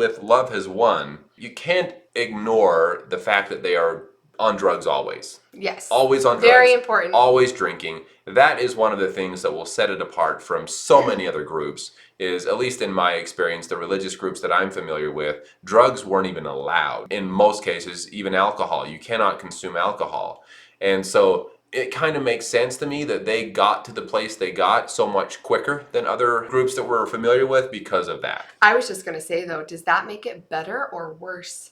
with Love Has Won, you can't ignore the fact that they are on drugs always. Yes. Always on drugs. Very important. Always drinking. That is one of the things that will set it apart from so many other groups, is, at least in my experience, the religious groups that I'm familiar with, drugs weren't even allowed. In most cases, even alcohol. You cannot consume alcohol. And so it kind of makes sense to me that they got to the place they got so much quicker than other groups that we're familiar with because of that. I was just going to say, though, does that make it better or worse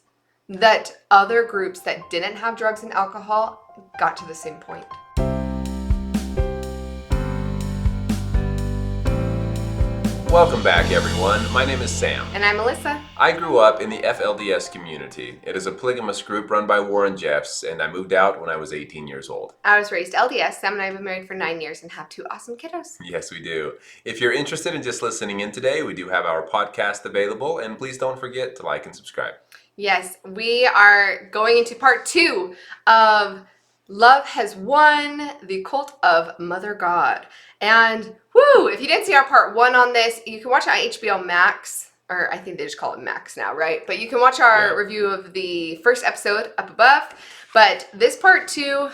that other groups that didn't have drugs and alcohol got to the same point? Welcome back, everyone. My name is Sam. And I'm Melissa. I grew up in the FLDS community. It is a polygamous group run by Warren Jeffs, and I moved out when I was 18 years old. I was raised LDS. Sam and I have been married for 9 years and have 2 awesome kiddos. Yes, we do. If you're interested in just listening in today, we do have our podcast available, and please don't forget to like and subscribe. Yes, we are going into part 2 of Love Has Won, the Cult of Mother God. And woo, if you didn't see our part 1 on this, you can watch it on HBO Max, or I think they just call it Max now, right? But you can watch our review of the first episode up above. But this part 2,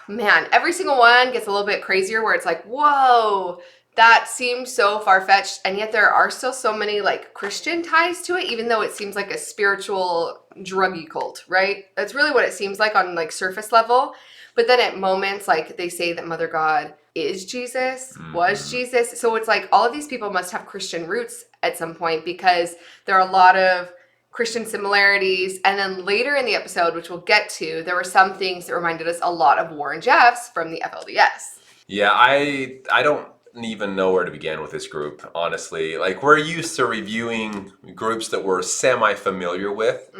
man, every single one gets a little bit crazier where it's like, whoa, that seems so far-fetched, and yet there are still so many like Christian ties to it, even though it seems like a spiritual druggy cult, right? That's really what it seems like on like surface level. But then at moments, like they say that Mother God is Jesus, was Jesus. So it's like all of these people must have Christian roots at some point, because there are a lot of Christian similarities. And then later in the episode, which we'll get to, there were some things that reminded us a lot of Warren Jeffs from the FLDS. Yeah, I don't even know where to begin with this group, honestly. Like, we're used to reviewing groups that we're semi-familiar with,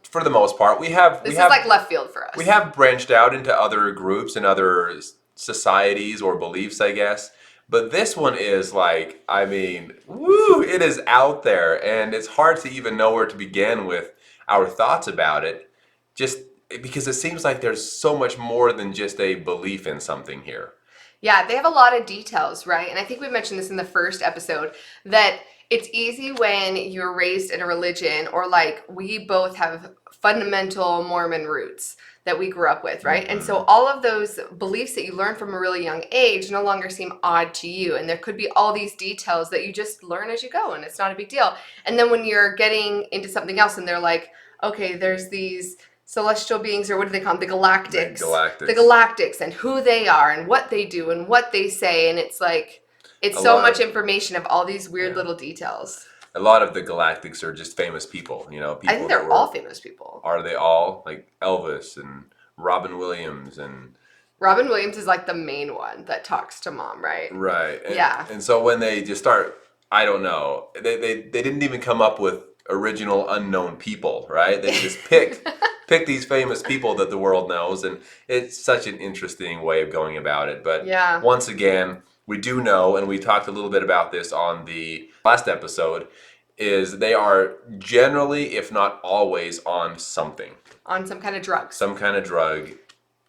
for the most part. This is like left field for us. We have branched out into other groups and other societies or beliefs, I guess. But this one is like, I mean, woo, it is out there, and it's hard to even know where to begin with our thoughts about it, just because it seems like there's so much more than just a belief in something here. Yeah, they have a lot of details, right? And I think we mentioned this in the first episode, that it's easy when you're raised in a religion, or like we both have fundamental Mormon roots that we grew up with, right? And so all of those beliefs that you learn from a really young age no longer seem odd to you. And there could be all these details that you just learn as you go, and it's not a big deal. And then when you're getting into something else and they're like, okay, there's these celestial beings, or what do they call them? The Galactics. The Galactics, and who they are and what they do and what they say. And it's like, it's so much information of all these weird little details. A lot of the Galactics are just famous people, you know. People I think they're all famous people. Are they all? Like Elvis and Robin Williams and... Robin Williams is like the main one that talks to mom, right? Right. And, yeah. And so when they just start, I don't know, they didn't even come up with original unknown people, right? They just pick these famous people that the world knows, and it's such an interesting way of going about it. But once again, we do know, and we talked a little bit about this on the last episode, is they are generally, if not always, on something. On some kind of drug. Some kind of drug.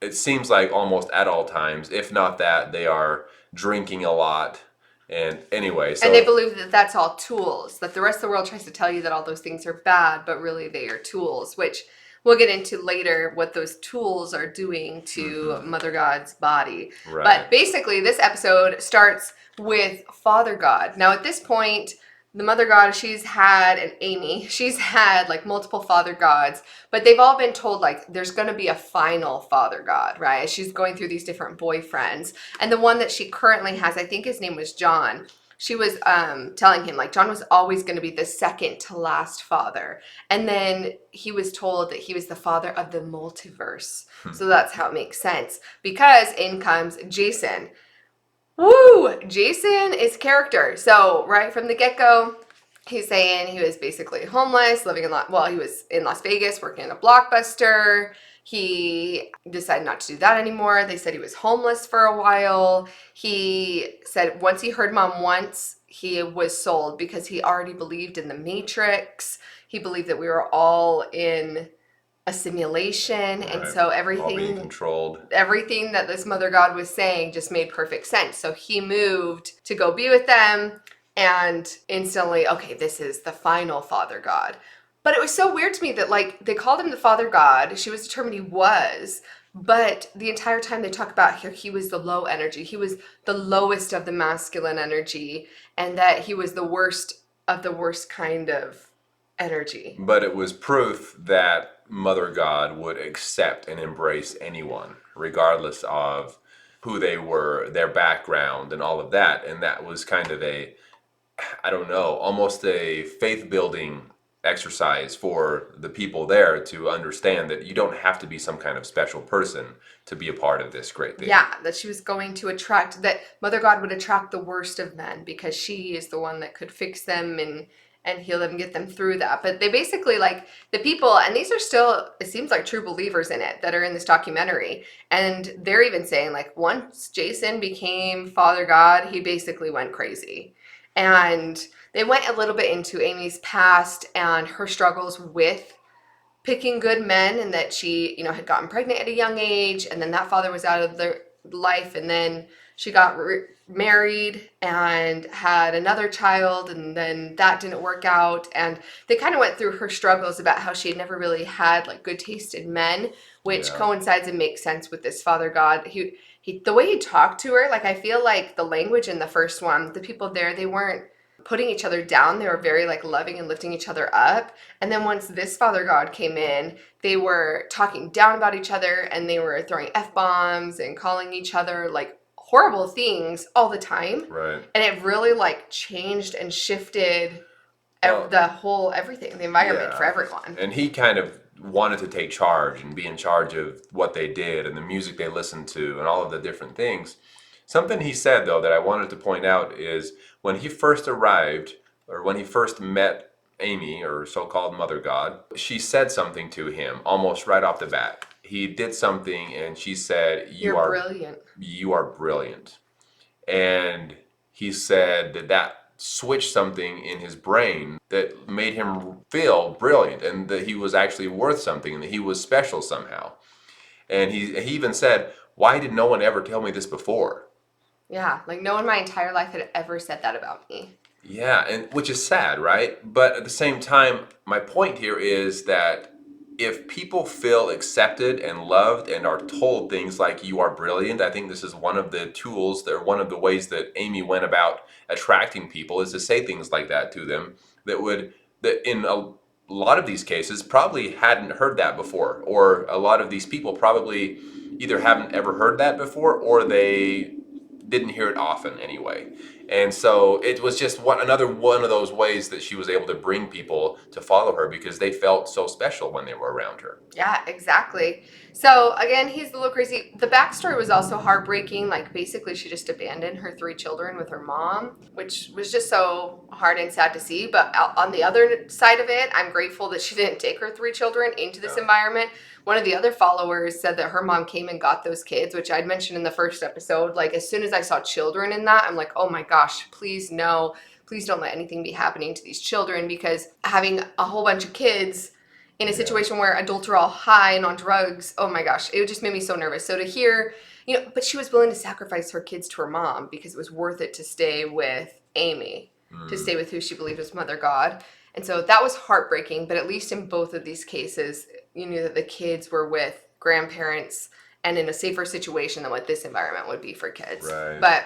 It seems like almost at all times. If not that, they are drinking a lot. And anyway, so... And they believe that that's all tools, that the rest of the world tries to tell you that all those things are bad, but really they are tools, which we'll get into later what those tools are doing to Mother God's body. Right. But basically, this episode starts with Father God. Now, at this point, the Mother God, she's had like multiple Father Gods, but they've all been told like there's going to be a final Father God, right? She's going through these different boyfriends. And the one that she currently has, I think his name was John. She was telling him like John was always going to be the second to last father. And then he was told that he was the father of the multiverse. So that's how it makes sense, because in comes Jason. Woo! Jason is character. So right from the get-go, he's saying he was basically homeless, living in he was in Las Vegas working in a Blockbuster. He decided not to do that anymore. They said he was homeless for a while. He said once he heard mom once, he was sold, because he already believed in the Matrix. He believed that we were all in a simulation, and so everything, all being controlled. Everything that this Mother God was saying just made perfect sense. So he moved to go be with them. and instantly, okay, this is the final father god. But it was so weird to me that like they called him the father god. She was determined he was, but the entire time they talk about how he was the low energy, he was the lowest of the masculine energy, and that he was the worst of the worst kind of energy. But it was proof that Mother God would accept and embrace anyone, regardless of who they were, their background, and all of that. And that was kind of a, I don't know, almost a faith building exercise for the people there to understand that you don't have to be some kind of special person to be a part of this great thing. Yeah, that she was going to attract, that Mother God would attract the worst of men because she is the one that could fix them and heal them, get them through that. But they basically, like, the people, and these are still, it seems like, true believers in it that are in this documentary, and they're even saying, like, once Jason became Father God, he basically went crazy. And they went a little bit into Amy's past and her struggles with picking good men, and that she, had gotten pregnant at a young age, and then that father was out of their life, and then she got married and had another child, and then that didn't work out. And they kind of went through her struggles about how she had never really had like good taste in men, which coincides and makes sense with this father god. He the way he talked to her, like, I feel like the language in the first one, the people there, they weren't putting each other down. They were very like loving and lifting each other up. And then once this father god came in, they were talking down about each other, and they were throwing f-bombs and calling each other like horrible things all the time. Right. And it really like changed and shifted the whole everything, the environment for everyone. And he kind of wanted to take charge and be in charge of what they did and the music they listened to and all of the different things. Something he said, though, that I wanted to point out is when he first arrived, or when he first met Amy, or so-called Mother God, she said something to him almost right off the bat. He did something, and she said, You're brilliant. You are brilliant. And he said that switched something in his brain that made him feel brilliant, and that he was actually worth something, and that he was special somehow. And he even said, why did no one ever tell me this before? Yeah, like no one in my entire life had ever said that about me. Yeah, and which is sad, right? But at the same time, my point here is that if people feel accepted and loved and are told things like you are brilliant, I think this is one of the tools, or one of the ways that Amy went about attracting people, is to say things like that to them that in a lot of these cases probably hadn't heard that before, or a lot of these people probably either haven't ever heard that before, or they didn't hear it often anyway. And so it was just another one of those ways that she was able to bring people to follow her, because they felt so special when they were around her. Yeah, exactly. So again, he's a little crazy. The backstory was also heartbreaking. Like basically she just abandoned her 3 children with her mom, which was just so hard and sad to see. But on the other side of it, I'm grateful that she didn't take her 3 children into this environment. One of the other followers said that her mom came and got those kids, which I'd mentioned in the first episode. Like as soon as I saw children in that, I'm like, oh my gosh, please no. Please don't let anything be happening to these children, because having a whole bunch of kids in a situation where adults are all high and on drugs, oh my gosh, it just made me so nervous. So to hear, but she was willing to sacrifice her kids to her mom because it was worth it to stay with Amy, to stay with who she believed was Mother God. And so that was heartbreaking, but at least in both of these cases, you knew that the kids were with grandparents and in a safer situation than what this environment would be for kids. Right. But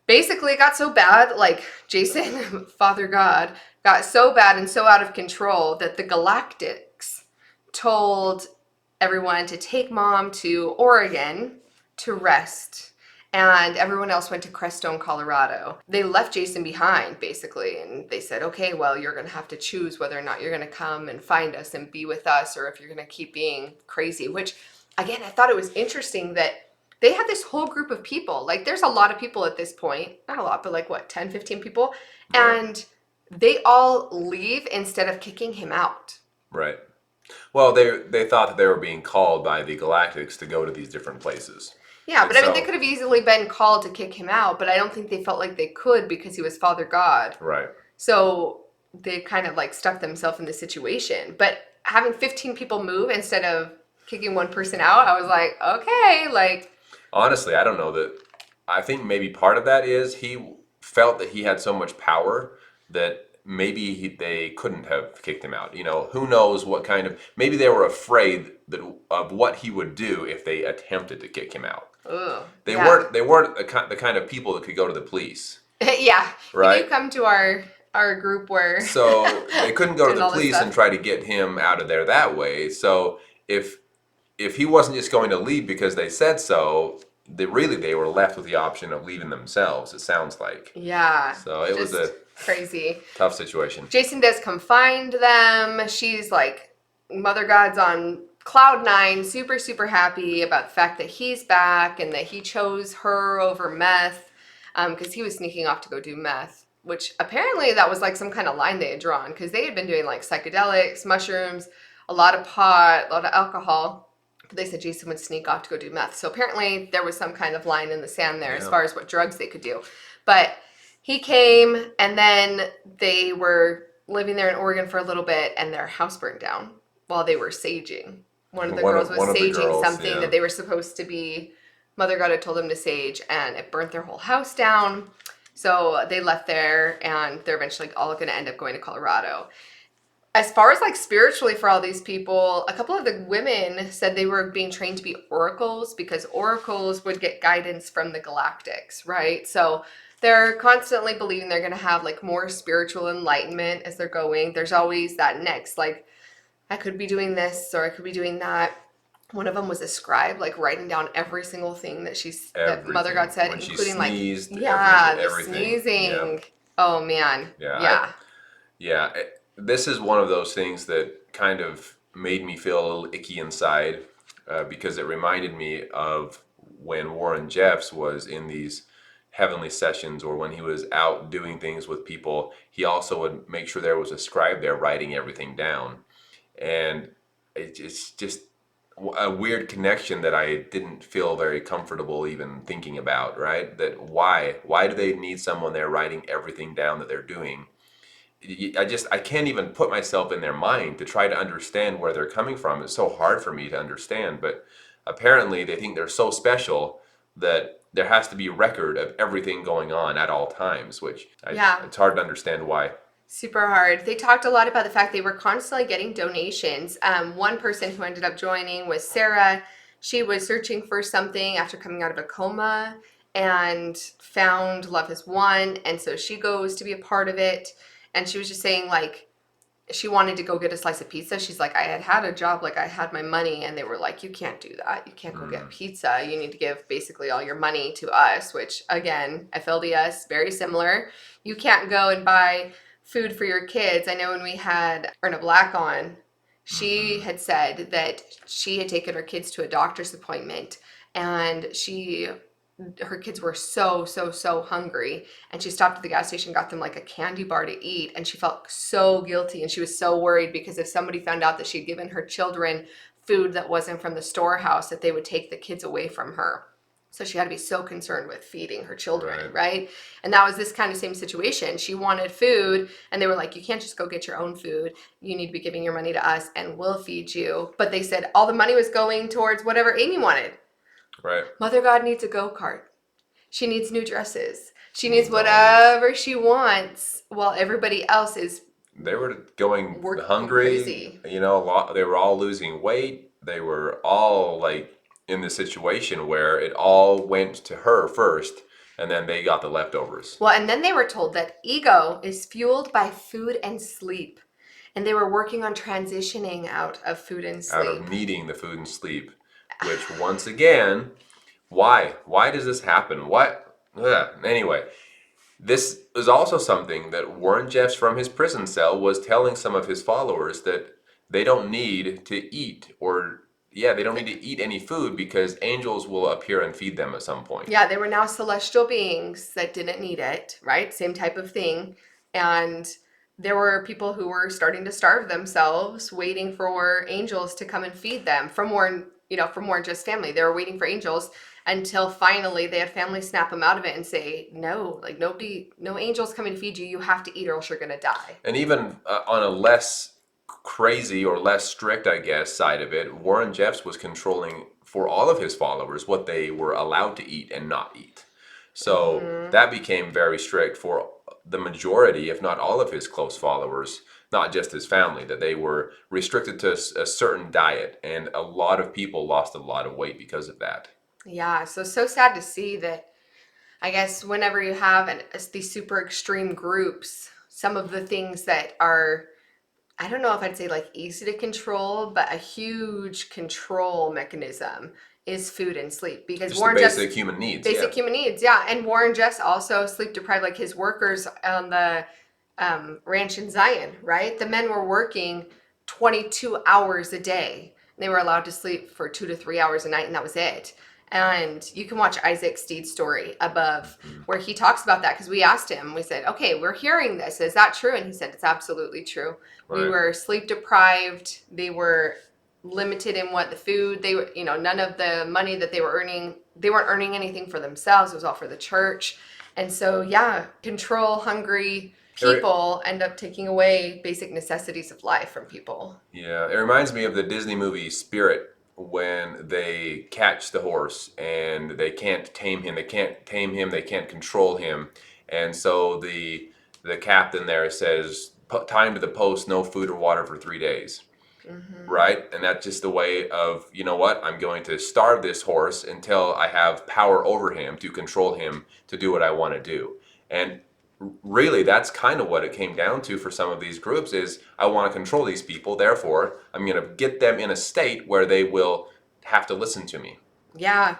basically it got so bad, like Jason, Father God, got so bad and so out of control that the Galactics told everyone to take Mom to Oregon to rest, and everyone else went to Crestone, Colorado. They left Jason behind, basically, and they said, okay, well, you're going to have to choose whether or not you're going to come and find us and be with us, or if you're going to keep being crazy, which, again, I thought it was interesting that they had this whole group of people. Like, there's a lot of people at this point. Not a lot, but like, what, 10, 15 people? Yeah. And they all leave instead of kicking him out. Right. Well, they thought that they were being called by the Galactics to go to these different places. Yeah, And but I mean, so- they could have easily been called to kick him out, but I don't think they felt like they could because he was Father God. Right. So they kind of like stuck themselves in the situation. But having 15 people move instead of kicking one person out, I was like, okay, like... Honestly, I don't know that. I think maybe part of that is he felt that he had so much power that maybe they couldn't have kicked him out. Who knows what kind of, maybe they were afraid of what he would do if they attempted to kick him out. Ooh, They yeah. weren't the kind of people that could go to the police. Yeah. Right? If you come to our group where So they couldn't go to doing the all this police and stuff. try to get him out of there that way. So if he wasn't just going to leave because they said so, they were left with the option of leaving themselves, it sounds like. Yeah. So it was a crazy. tough situation. Jason does come find them. She's like, Mother God's on cloud nine, super, super happy about the fact that he's back and that he chose her over meth, because he was sneaking off to go do meth, which apparently that was like some kind of line they had drawn, because they had been doing like psychedelics, mushrooms, a lot of pot, a lot of alcohol. But they said Jason would sneak off to go do meth. So apparently there was some kind of line in the sand there as far as what drugs they could do. But he came, and then they were living there in Oregon for a little bit, and their house burned down while they were saging. One of the girls was saging something that they were supposed to be. Mother God had told them to sage, and it burnt their whole house down. So they left there, and they're eventually all going to end up going to Colorado. As far as like spiritually for all these people, a couple of the women said they were being trained to be oracles, because oracles would get guidance from the galactics, right? So they're constantly believing they're going to have like more spiritual enlightenment as they're going. There's always that next, like, I could be doing this or I could be doing that. One of them was a scribe, like writing down every single thing that Mother God said, when including she sneezed, like, everything. Sneezing. Yeah. Oh man. Yeah. This is one of those things that kind of made me feel a little icky inside, because it reminded me of when Warren Jeffs was in these heavenly sessions, or when he was out doing things with people. He also would make sure there was a scribe there writing everything down. And it's just a weird connection that I didn't feel very comfortable even thinking about, right? That why do they need someone there writing everything down that they're doing? I can't even put myself in their mind to try to understand where they're coming from. It's so hard for me to understand, but apparently they think they're so special that there has to be a record of everything going on at all times, which it's hard to understand why. Super hard. They talked a lot about the fact they were constantly getting donations. One person who ended up joining was Sarah. She was searching for something after coming out of a coma and found Love Has Won. And so she goes to be a part of it. And she was just saying, like, she wanted to go get a slice of pizza. She's like, I had a job, like I had my money. And they were like, you can't do that. You can't go get pizza. You need to give basically all your money to us, which again, FLDS, very similar. You can't go and buy food for your kids. I know when we had Erna Black on, she had said that she had taken her kids to a doctor's appointment, and her kids were so hungry, and she stopped at the gas station, got them like a candy bar to eat, and she felt so guilty, and she was so worried because if somebody found out that she'd given her children food that wasn't from the storehouse, that they would take the kids away from her. So she had to be so concerned with feeding her children, right? And that was this kind of same situation. She wanted food, and they were like, you can't just go get your own food. You need to be giving your money to us, and we'll feed you. But they said all the money was going towards whatever Amy wanted. Right. Mother God needs a go-kart. She needs new dresses. She needs whatever she wants, while everybody else is They were going hungry. Crazy. They were all losing weight. They were all like in the situation where it all went to her first, and then they got the leftovers. Well, and then they were told that ego is fueled by food and sleep. And they were working on transitioning out of food and sleep. Out of needing the food and sleep. Which, once again, why? Why does this happen? What? Anyway, this is also something that Warren Jeffs from his prison cell was telling some of his followers, that they don't need to eat they don't need to eat any food, because angels will appear and feed them at some point. Yeah, they were now celestial beings that didn't need it, right? Same type of thing. And there were people who were starting to starve themselves, waiting for angels to come and feed them from Warren Jeffs' family. They were waiting for angels until finally they had family snap them out of it and say, no, like no angels coming to feed you. You have to eat or else you're going to die. And even on a less crazy or less strict, I guess, side of it, Warren Jeffs was controlling for all of his followers what they were allowed to eat and not eat. So that became very strict for the majority, if not all of his close followers, not just his family, that they were restricted to a certain diet. And a lot of people lost a lot of weight because of that. Yeah, so sad to see that. I guess whenever you have these super extreme groups, some of the things that are, I don't know if I'd say like easy to control, but a huge control mechanism is food and sleep. Because Just the basic human needs. basic human needs, yeah. And Warren Jeffs also sleep deprived, like his workers on the ranch in Zion, right? The men were working 22 hours a day. They were allowed to sleep for 2 to 3 hours a night, and that was it. And you can watch Isaac Steed's story above where he talks about that, because we asked him, we said, okay, we're hearing this. Is that true? And he said, it's absolutely true. Right. We were sleep deprived. They were limited in what the food they were, none of the money that they were earning, they weren't earning anything for themselves. It was all for the church. And so, yeah, control hungry people end up taking away basic necessities of life from people. Yeah, it reminds me of the Disney movie Spirit, when they catch the horse and they can't tame him. They can't tame him. They can't control him. And so the captain there says, time to the post, no food or water for 3 days. Right? And that's just the way of, you know what? I'm going to starve this horse until I have power over him to control him to do what I want to do. And really, that's kind of what it came down to for some of these groups is I want to control these people. Therefore, I'm going to get them in a state where they will have to listen to me. Yeah.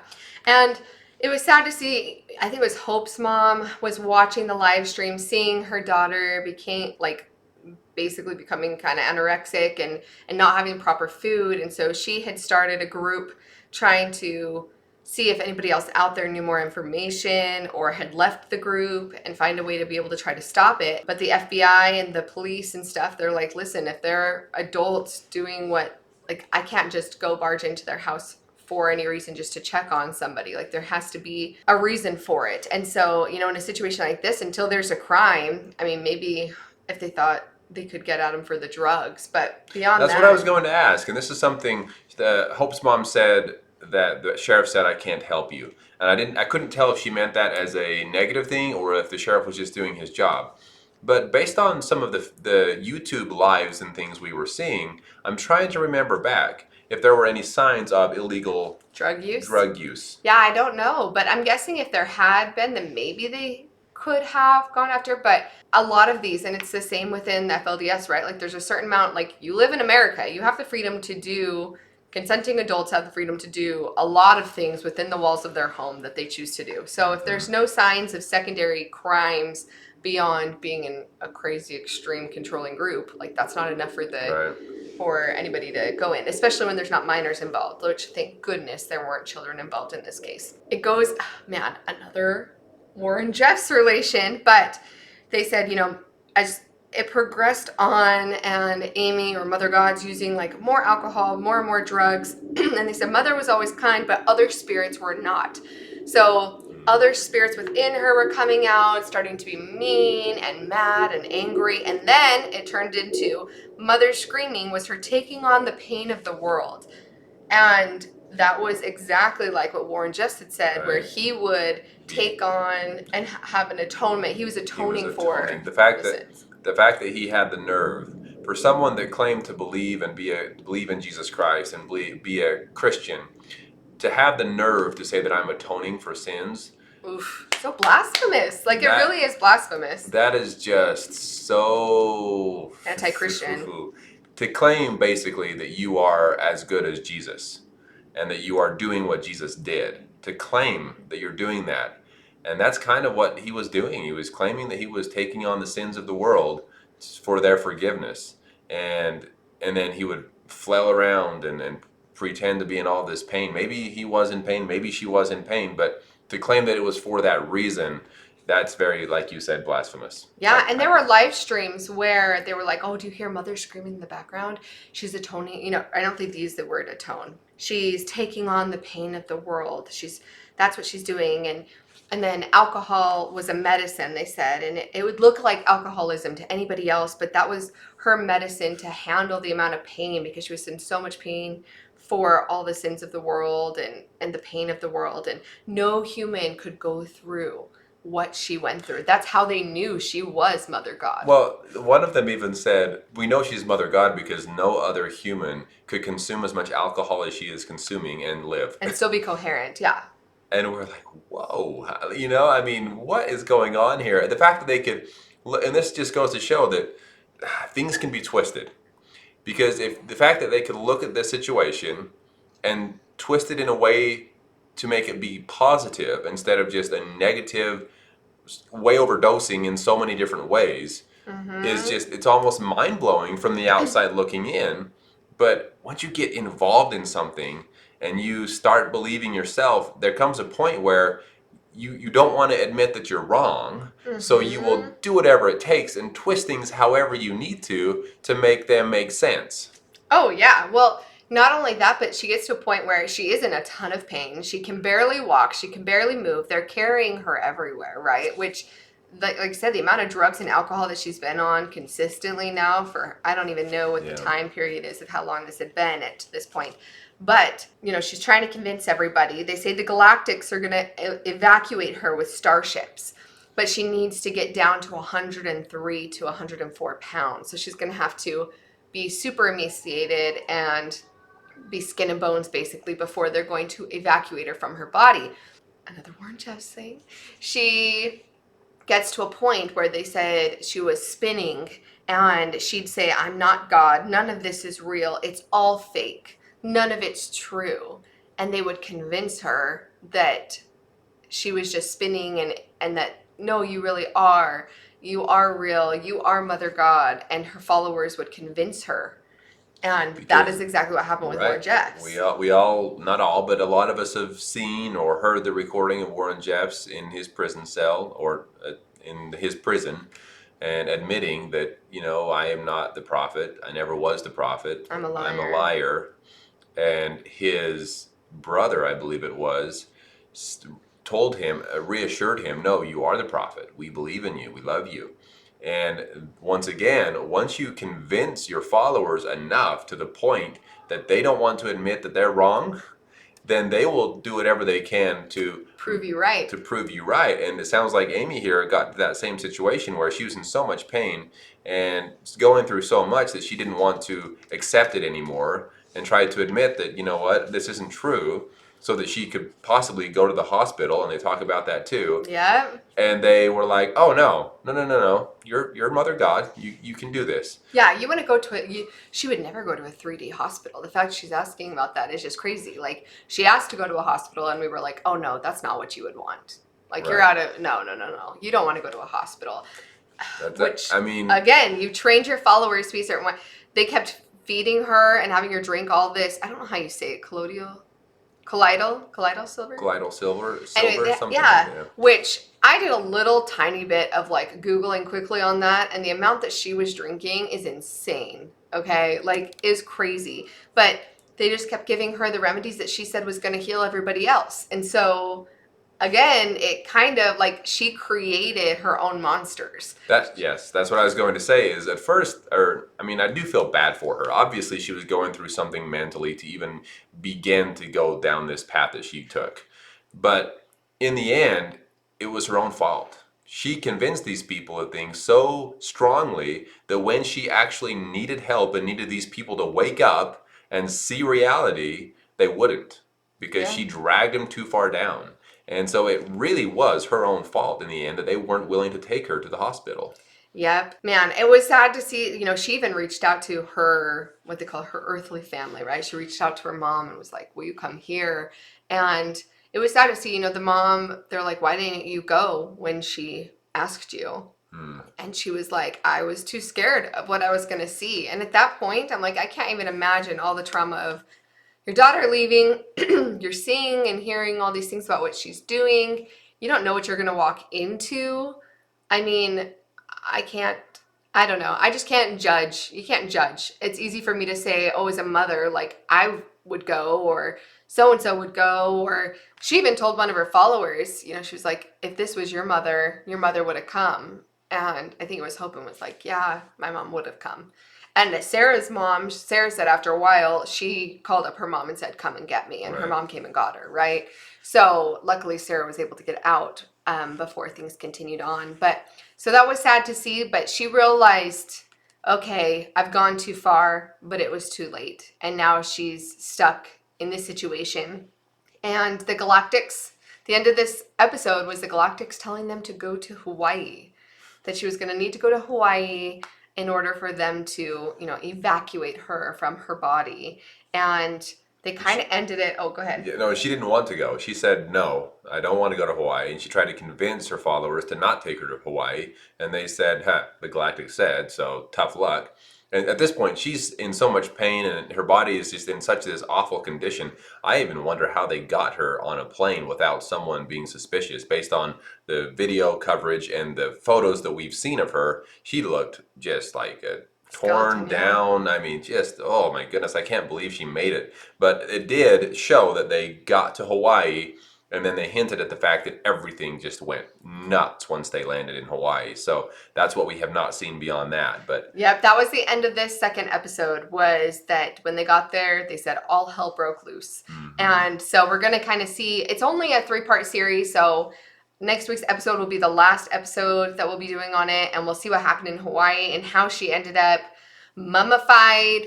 And it was sad to see, I think it was Hope's mom was watching the live stream, seeing her daughter basically becoming kind of anorexic and not having proper food. And so she had started a group trying to see if anybody else out there knew more information or had left the group and find a way to be able to try to stop it. But the FBI and the police and stuff, they're like, listen, if they're adults doing what, like, I can't just go barge into their house for any reason just to check on somebody. Like, there has to be a reason for it. And so, in a situation like this, until there's a crime, I mean, maybe if they thought they could get at him for the drugs, but beyond That's what I was going to ask. And this is something Hope's mom said, that the sheriff said, I can't help you. And I couldn't tell if she meant that as a negative thing or if the sheriff was just doing his job. But based on some of the YouTube lives and things we were seeing, I'm trying to remember back if there were any signs of illegal drug use. Yeah, I don't know, but I'm guessing if there had been, then maybe they could have gone after. But a lot of these, and it's the same within FLDS, right? Like, there's a certain amount, like, you live in America, you have the freedom to do, consenting adults have the freedom to do a lot of things within the walls of their home that they choose to do. So if there's no signs of secondary crimes beyond being in a crazy, extreme, controlling group, like, that's not enough for anybody to go in, especially when there's not minors involved, which thank goodness there weren't children involved in this case. It goes, man, another Warren Jeffs relation, but they said, as it progressed on and Amy or Mother God's using like more alcohol, more and more drugs, and they said Mother was always kind, but other spirits were not. So other spirits within her were coming out, starting to be mean and mad and angry, and then it turned into Mother screaming was her taking on the pain of the world. And that was exactly like what Warren Jeffs had said, where he would take on and have an atonement. He was atoning for the fact that he had the nerve for someone that claimed to believe and believe in Jesus Christ and be a Christian, to have the nerve to say that I'm atoning for sins. Oof, so blasphemous. Like, it really is blasphemous. That is just so anti-Christian. To claim basically that you are as good as Jesus and that you are doing what Jesus did. To claim that you're doing that. And that's kind of what he was doing. He was claiming that he was taking on the sins of the world for their forgiveness. And then he would flail around and pretend to be in all this pain. Maybe he was in pain, maybe she was in pain, but to claim that it was for that reason, that's very, like you said, blasphemous. Yeah, and there were live streams where they were like, oh, do you hear Mother screaming in the background? She's atoning. I don't think they used the word atone. She's taking on the pain of the world. She's that's what she's doing. And then alcohol was a medicine, they said, and it would look like alcoholism to anybody else, but that was her medicine to handle the amount of pain, because she was in so much pain for all the sins of the world and the pain of the world, and no human could go through what she went through. That's how they knew she was Mother God. Well, one of them even said, we know she's Mother God because no other human could consume as much alcohol as she is consuming and live. And still be coherent, yeah. And we're like, whoa, I mean, what is going on here? The fact that they could, and this just goes to show that things can be twisted. Because if the fact that they could look at this situation and twist it in a way to make it be positive instead of just a negative, way overdosing in so many different ways, is just, it's almost mind-blowing from the outside looking in. But once you get involved in something and you start believing yourself, there comes a point where you don't want to admit that you're wrong, so you will do whatever it takes and twist things however you need to make them make sense. Oh, yeah. Well, not only that, but she gets to a point where she is in a ton of pain. She can barely walk. She can barely move. They're carrying her everywhere, right? Which, like I said, the amount of drugs and alcohol that she's been on consistently now for, I don't even know what the time period is of how long this had been at this point. But, she's trying to convince everybody. They say the Galactics are going to evacuate her with starships. But she needs to get down to 103 to 104 pounds. So she's going to have to be super emaciated and be skin and bones, basically, before they're going to evacuate her from her body. Another Warren Jeffs thing. She gets to a point where they said she was spinning, and she'd say, I'm not God. None of this is real. It's all fake. None of it's true. And they would convince her that she was just spinning and that, no, you really are. You are real. You are Mother God. And her followers would convince her. And that is exactly what happened with Warren Jeffs. We all, not all, but a lot of us have seen or heard the recording of Warren Jeffs in his prison cell or in his prison, and admitting that, I am not the prophet. I never was the prophet. I'm a liar. I'm a liar. And his brother, I believe it was, told him, reassured him, no, you are the prophet. We believe in you. We love you. And once again, once you convince your followers enough to the point that they don't want to admit that they're wrong, then they will do whatever they can to prove you right. And it sounds like Amy here got to that same situation where she was in so much pain and going through so much that she didn't want to accept it anymore and tried to admit that, this isn't true, so that she could possibly go to the hospital, and they talk about that too. Yeah. And they were like, oh, no. You're Mother God. You can do this. Yeah, you want to go to she would never go to a 3D hospital. The fact she's asking about that is just crazy. Like, she asked to go to a hospital, and we were like, oh, no, that's not what you would want. Like, you're out of, no. You don't want to go to a hospital. Again, you trained your followers to be a certain way. They kept feeding her and having her drink all this. I don't know how you say it. Colloidal silver? Colloidal silver, anyway, something. Yeah, which I did a little tiny bit of like Googling quickly on that, and the amount that she was drinking is insane, okay? Like, is crazy. But they just kept giving her the remedies that she said was going to heal everybody else. And so, again, it kind of like she created her own monsters. That's what I was going to say is at first, I do feel bad for her. Obviously, she was going through something mentally to even begin to go down this path that she took. But in the end, it was her own fault. She convinced these people of things so strongly that when she actually needed help and needed these people to wake up and see reality, they wouldn't, because she dragged them too far down. And so it really was her own fault in the end that they weren't willing to take her to the hospital. Yep. Man, it was sad to see, she even reached out to her, what they call her earthly family, right? She reached out to her mom and was like, will you come here? And it was sad to see, the mom, they're like, why didn't you go when she asked you? And she was like, I was too scared of what I was going to see. And at that point, I'm like, I can't even imagine all the trauma of your daughter leaving, you're seeing and hearing all these things about what she's doing. You don't know what you're going to walk into. I mean, I can't I don't know. I just can't judge. You can't judge. It's easy for me to say, oh, as a mother, like I would go, or so and so would go, or she even told one of her followers, she was like, if this was your mother would have come. And I think it was Hope and was like, yeah, my mom would have come. And Sarah's mom, Sarah said after a while, she called up her mom and said, come and get me. And her Right. mom came and got her, right? So luckily Sarah was able to get out before things continued on. But so that was sad to see, but she realized, okay, I've gone too far, but it was too late. And now she's stuck in this situation. And the Galactics, the end of this episode was the Galactics telling them to go to Hawaii, that she was going to need to go to Hawaii in order for them to, evacuate her from her body. And they kind of ended it. Oh, go ahead. Yeah, no, she didn't want to go. She said, no, I don't want to go to Hawaii. And she tried to convince her followers to not take her to Hawaii. And they said, the Galactic said, so tough luck. And at this point, she's in so much pain and her body is just in such this awful condition. I even wonder how they got her on a plane without someone being suspicious. Based on the video coverage and the photos that we've seen of her, she looked just like a torn Skeleton, yeah. down. I mean, just, oh my goodness, I can't believe she made it. But it did show that they got to Hawaii, and then they hinted at the fact that everything just went nuts once they landed in Hawaii. So that's what we have not seen beyond that. But Yep, that was the end of this second episode, was that when they got there, they said all hell broke loose. And so we're going to kind of see, it's only a 3-part series, so next week's episode will be the last episode that we'll be doing on it, and we'll see what happened in Hawaii and how she ended up mummified.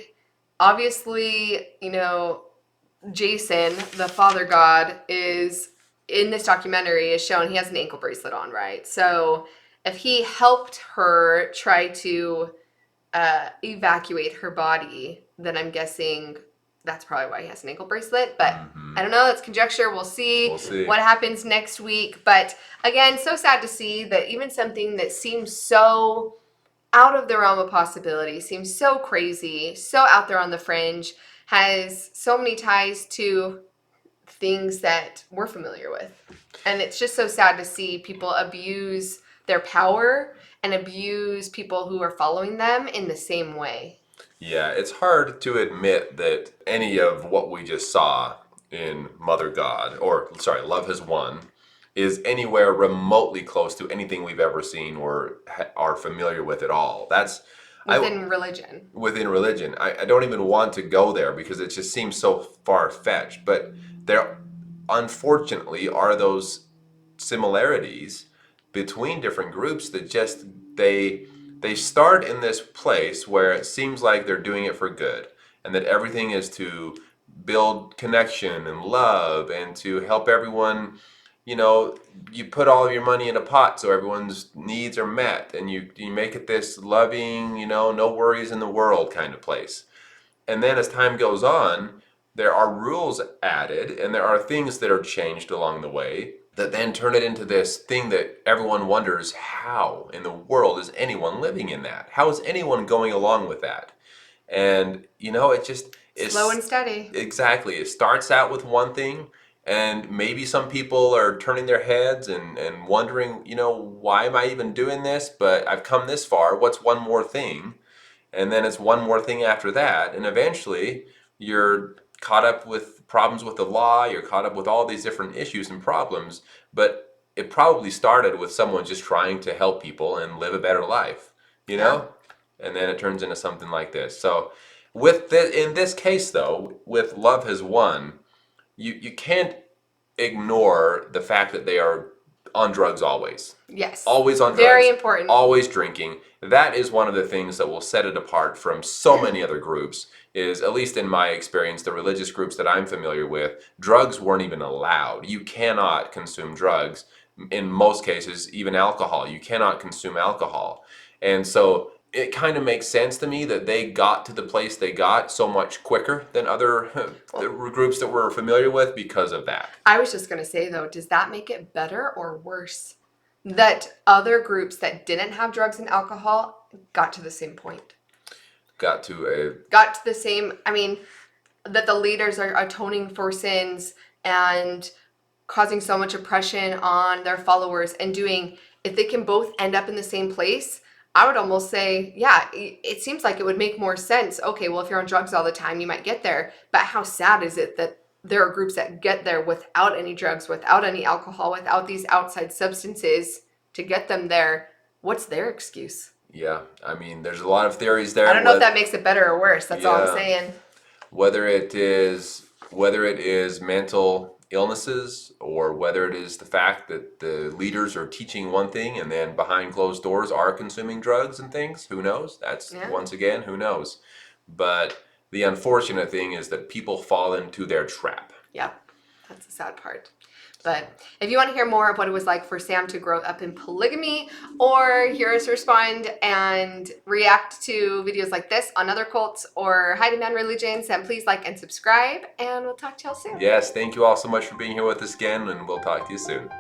Obviously, Jason, the father god, is in this documentary is shown he has an ankle bracelet on, right? So if he helped her try to evacuate her body, then I'm guessing that's probably why he has an ankle bracelet. But I don't know. That's conjecture. We'll see what happens next week. But again, so sad to see that even something that seems so out of the realm of possibility, seems so crazy, so out there on the fringe, has so many ties to things that we're familiar with. And it's just so sad to see people abuse their power and abuse people who are following them in the same way. yeah, it's hard to admit that any of what we just saw in Mother God, or sorry, Love Has Won, is anywhere remotely close to anything we've ever seen or are familiar with at all. That's Religion. Within religion. I don't even want to go there because it just seems so far-fetched. But there, unfortunately, are those similarities between different groups that just they start in this place where it seems like they're doing it for good, and that everything is to build connection and love and to help everyone. You put all of your money in a pot so everyone's needs are met, and you make it this loving, no worries in the world kind of place. And then as time goes on, there are rules added and there are things that are changed along the way that then turn it into this thing that everyone wonders, how in the world is anyone living in that? How is anyone going along with that? And it just is slow and steady. Exactly. It starts out with one thing, and maybe some people are turning their heads and wondering, why am I even doing this? But I've come this far. What's one more thing? And then it's one more thing after that. And eventually you're caught up with problems with the law. You're caught up with all these different issues and problems. But it probably started with someone just trying to help people and live a better life, Yeah. And then it turns into something like this. So in this case, though, with Love Has Won, you can't ignore the fact that they are on drugs always. Yes. Always on drugs. Very important. Always drinking. That is one of the things that will set it apart from so many other groups, is, at least in my experience, the religious groups that I'm familiar with, drugs weren't even allowed. You cannot consume drugs. In most cases, even alcohol. You cannot consume alcohol. And so it kind of makes sense to me that they got to the place they got so much quicker than other groups that we're familiar with because of that. I was just going to say, though, does that make it better or worse that other groups that didn't have drugs and alcohol got to the same point? Got to the same, that the leaders are atoning for sins and causing so much oppression on their followers and doing, if they can both end up in the same place, I would almost say, yeah, it seems like it would make more sense. Okay, well, if you're on drugs all the time, you might get there. But how sad is it that there are groups that get there without any drugs, without any alcohol, without these outside substances to get them there? What's their excuse? Yeah, I mean, there's a lot of theories I there. don't know if that makes it better or worse. That's all I'm Yeah, saying. whether it is mental illnesses, or whether it is the fact that the leaders are teaching one thing and then behind closed doors are consuming drugs and things. Who knows? That's, Yeah. once again, who knows? But the unfortunate thing is that people fall into their trap. Yeah, that's the sad part. But if you want to hear more of what it was like for Sam to grow up in polygamy, or hear us respond and react to videos like this on other cults or high demand religions, then please like and subscribe, and we'll talk to y'all soon. Yes, thank you all so much for being here with us again, and we'll talk to you soon.